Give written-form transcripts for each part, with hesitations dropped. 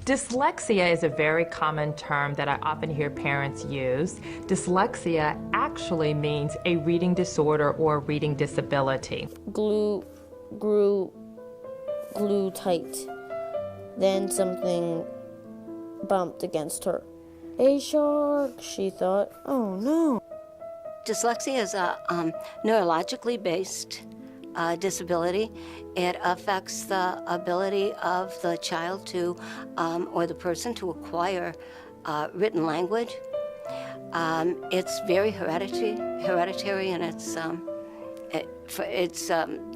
Dyslexia is a very common term that I often hear parents use. Dyslexia actually means a reading disorder or reading disability. Glue tight. Then something bumped against her. A shark, she thought. Oh no. Dyslexia is a neurologically based disability. It affects the ability of the child to, or the person to acquire written language. It's very hereditary, and it's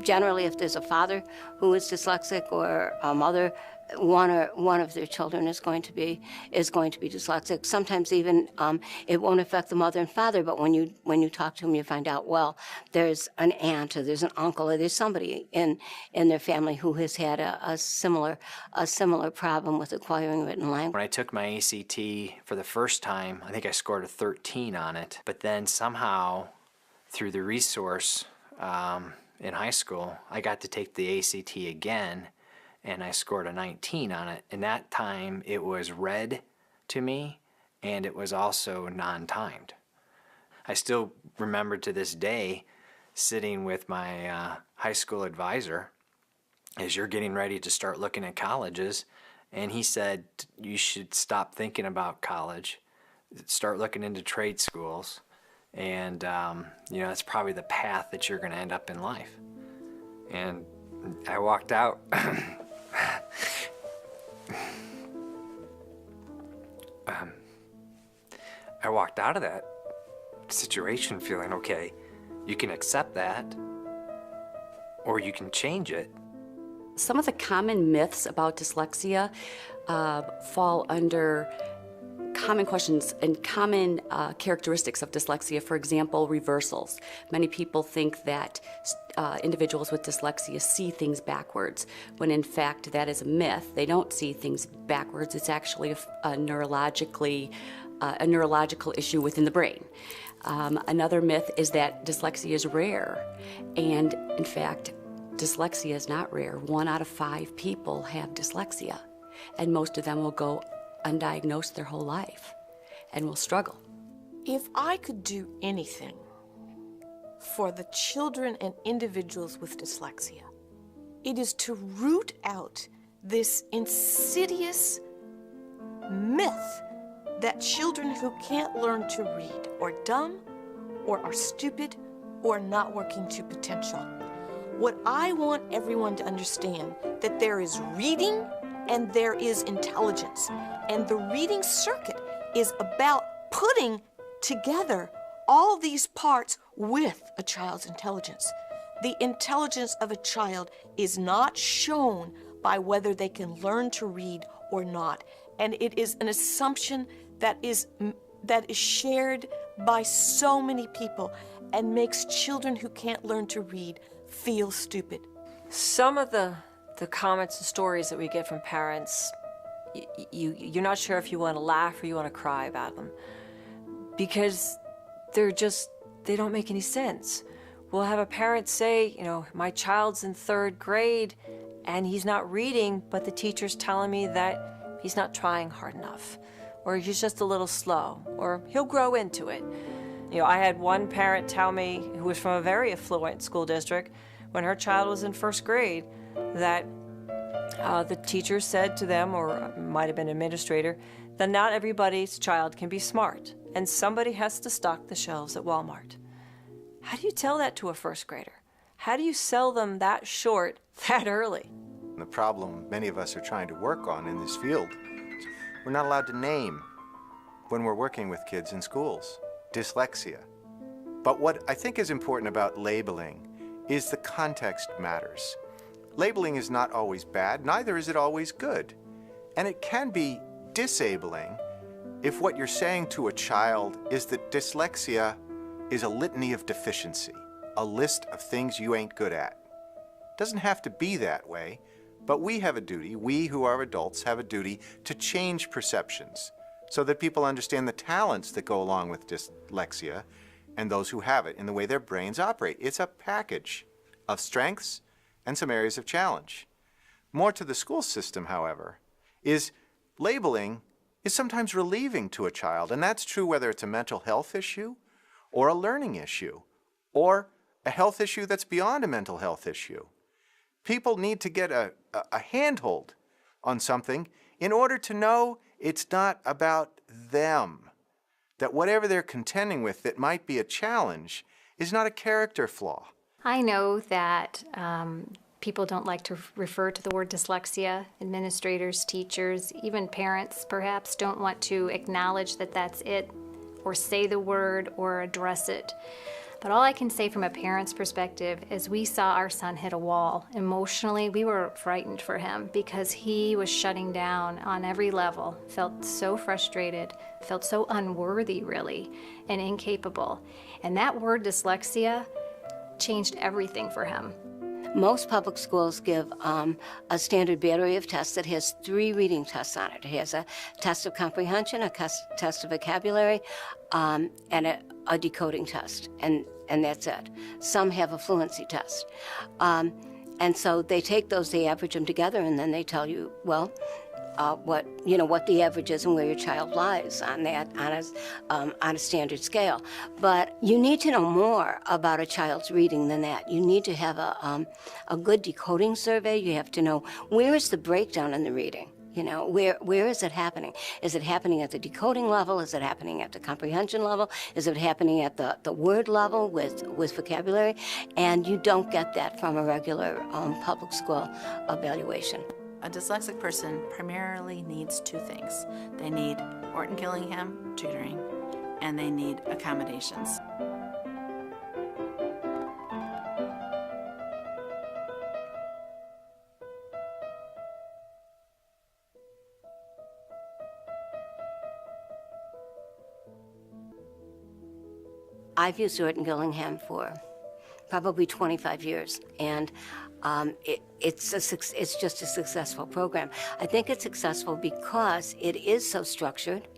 generally, if there's a father who is dyslexic or a mother, one of their children is going to be dyslexic. Sometimes even it won't affect the mother and father, but when you talk to them, you find out, well, there's an aunt or there's an uncle or there's somebody in their family who has had a similar problem with acquiring written language. When I took my ACT for the first time, I think I scored a 13 on it, but then somehow through the resource in high school, I got to take the ACT again, and I scored a 19 on it. And that time it was read to me, and it was also non-timed. I still remember to this day sitting with my high school advisor as you're getting ready to start looking at colleges, and he said, you should stop thinking about college, start looking into trade schools, and you know, that's probably the path that you're going to end up in life. And I walked out I walked out of that situation feeling, okay, you can accept that or you can change it. Some of the common myths about dyslexia fall under common questions and common characteristics of dyslexia. For example, reversals. Many people think that individuals with dyslexia see things backwards, when in fact that is a myth. They don't see things backwards. It's actually a neurological issue within the brain. Another myth is that dyslexia is rare, and in fact, dyslexia is not rare. 1 out of 5 people have dyslexia, and most of them will go undiagnosed their whole life and will struggle. If I could do anything for the children and individuals with dyslexia, it is to root out this insidious myth that children who can't learn to read are dumb or are stupid or not working to potential. What I want everyone to understand, that there is reading and there is intelligence. And the reading circuit is about putting together all these parts with a child's intelligence. The intelligence of a child is not shown by whether they can learn to read or not. And it is an assumption that is shared by so many people and makes children who can't learn to read feel stupid. Some of the comments and stories that we get from parents, you're not sure if you want to laugh or you want to cry about them, because they don't make any sense. We'll have a parent say, you know, my child's in 3rd grade and he's not reading, but the teacher's telling me that he's not trying hard enough, or he's just a little slow, or he'll grow into it. You know, I had one parent tell me, who was from a very affluent school district, when her child was in 1st grade, that the teacher said to them, or it might have been an administrator, that not everybody's child can be smart, and somebody has to stock the shelves at Walmart. How do you tell that to a 1st grader? How do you sell them that short, that early? The problem many of us are trying to work on in this field, we're not allowed to name when we're working with kids in schools dyslexia. But what I think is important about labeling is the context matters. Labeling is not always bad, neither is it always good. And it can be disabling if what you're saying to a child is that dyslexia is a litany of deficiency, a list of things you ain't good at. It doesn't have to be that way, but we have a duty, we who are adults have a duty to change perceptions so that people understand the talents that go along with dyslexia and those who have it in the way their brains operate. It's a package of strengths and some areas of challenge. More to the school system, however, is Labeling is sometimes relieving to a child, and that's true whether it's a mental health issue or a learning issue or a health issue that's beyond a mental health issue. People need to get a handhold on something in order to know it's not about them, that whatever they're contending with that might be a challenge is not a character flaw. I know that people don't like to refer to the word dyslexia. Administrators, teachers, even parents perhaps don't want to acknowledge that that's it, or say the word, or address it. But all I can say from a parent's perspective is we saw our son hit a wall. Emotionally, we were frightened for him because he was shutting down on every level, felt so frustrated, felt so unworthy, really, and incapable. And that word dyslexia changed everything for him. Most public schools give a standard battery of tests that has 3 reading tests on it. It has a test of comprehension, a test of vocabulary, and a decoding test, and that's it. Some have a fluency test. And so they take those, they average them together, and then they tell you, well, what the average is and where your child lies on that, on a standard scale. But you need to know more about a child's reading than that. You need to have a good decoding survey. You have to know where is the breakdown in the reading. You know, where is it happening? Is it happening at the decoding level? Is it happening at the comprehension level? Is it happening at the word level with vocabulary? And you don't get that from a regular public school evaluation. A dyslexic person primarily needs 2 things. They need Orton-Gillingham tutoring, and they need accommodations. I've used Orton-Gillingham for probably 25 years, and it's just a successful program. I think it's successful because it is so structured.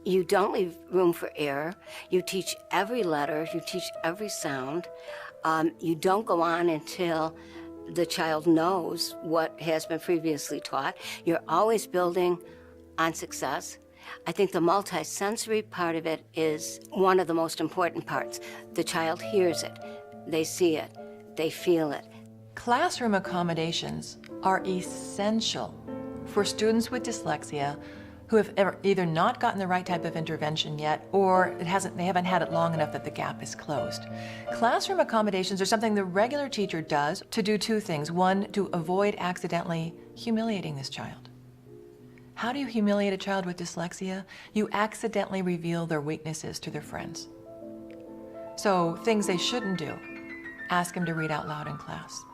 You don't leave room for error. You teach every letter. You teach every sound. You don't go on until the child knows what has been previously taught. You're always building on success. I think the multisensory part of it is one of the most important parts. The child hears it, they see it, they feel it. Classroom accommodations are essential for students with dyslexia who have either not gotten the right type of intervention yet, or they haven't had it long enough that the gap is closed. Classroom accommodations are something the regular teacher does to do 2 things. 1, to avoid accidentally humiliating this child. How do you humiliate a child with dyslexia? You accidentally reveal their weaknesses to their friends. So, things they shouldn't do. Ask them to read out loud in class.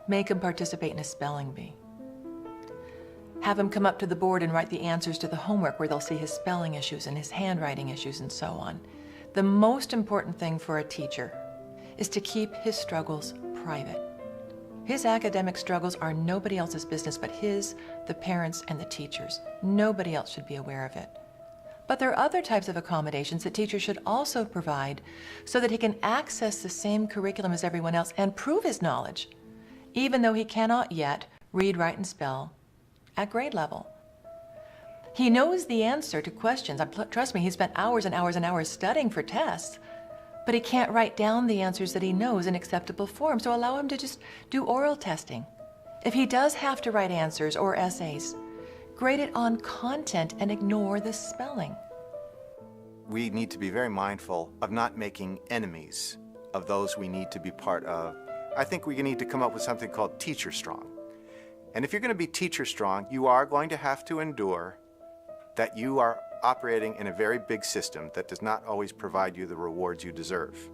Make them participate in a spelling bee. Have him come up to the board and write the answers to the homework where they'll see his spelling issues and his handwriting issues and so on. The most important thing for a teacher is to keep his struggles private. His academic struggles are nobody else's business but his, the parents, and the teachers. Nobody else should be aware of it. But there are other types of accommodations that teachers should also provide so that he can access the same curriculum as everyone else and prove his knowledge, even though he cannot yet read, write, and spell at grade level. He knows the answer to questions. Trust me, he spent hours and hours and hours studying for tests, but he can't write down the answers that he knows in acceptable form, so allow him to just do oral testing. If he does have to write answers or essays, grade it on content and ignore the spelling. We need to be very mindful of not making enemies of those we need to be part of. I think we need to come up with something called teacher strong. And if you're going to be teacher strong, you are going to have to endure that you are operating in a very big system that does not always provide you the rewards you deserve.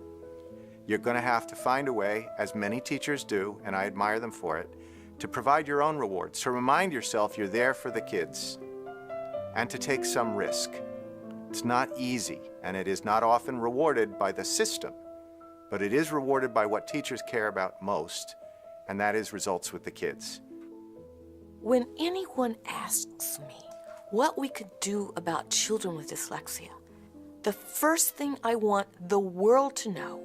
You're going to have to find a way, as many teachers do, and I admire them for it, to provide your own rewards, to remind yourself you're there for the kids, and to take some risk. It's not easy, and it is not often rewarded by the system, but it is rewarded by what teachers care about most, and that is results with the kids. When anyone asks me what we could do about children with dyslexia, the first thing I want the world to know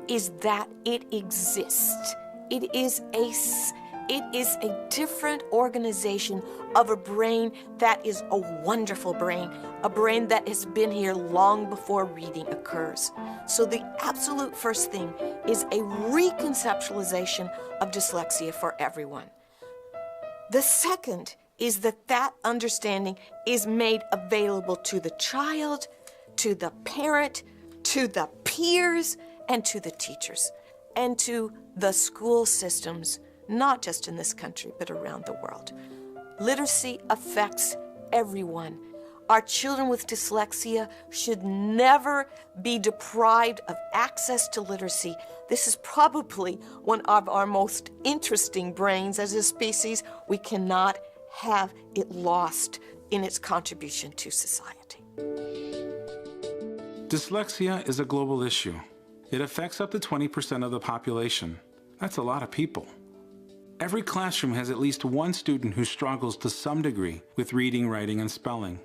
is that it exists. It is a different organization of a brain that is a wonderful brain, a brain that has been here long before reading occurs. So the absolute first thing is a reconceptualization of dyslexia for everyone. The second is that that understanding is made available to the child, to the parent, to the peers, and to the teachers, and to the school systems, not just in this country, but around the world. Literacy affects everyone. Our children with dyslexia should never be deprived of access to literacy. This is probably one of our most interesting brains as a species. We cannot have it lost in its contribution to society. Dyslexia is a global issue. It affects up to 20% of the population. That's a lot of people. Every classroom has at least one student who struggles to some degree with reading, writing, and spelling.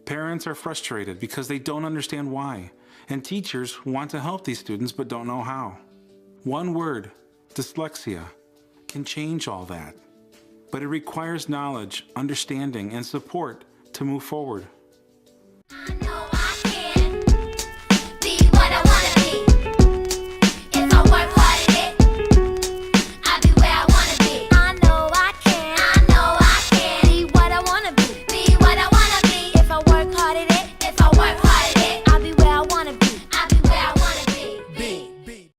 Parents are frustrated because they don't understand why, and teachers want to help these students but don't know how. One word, dyslexia, can change all that. But it requires knowledge, understanding, and support to move forward.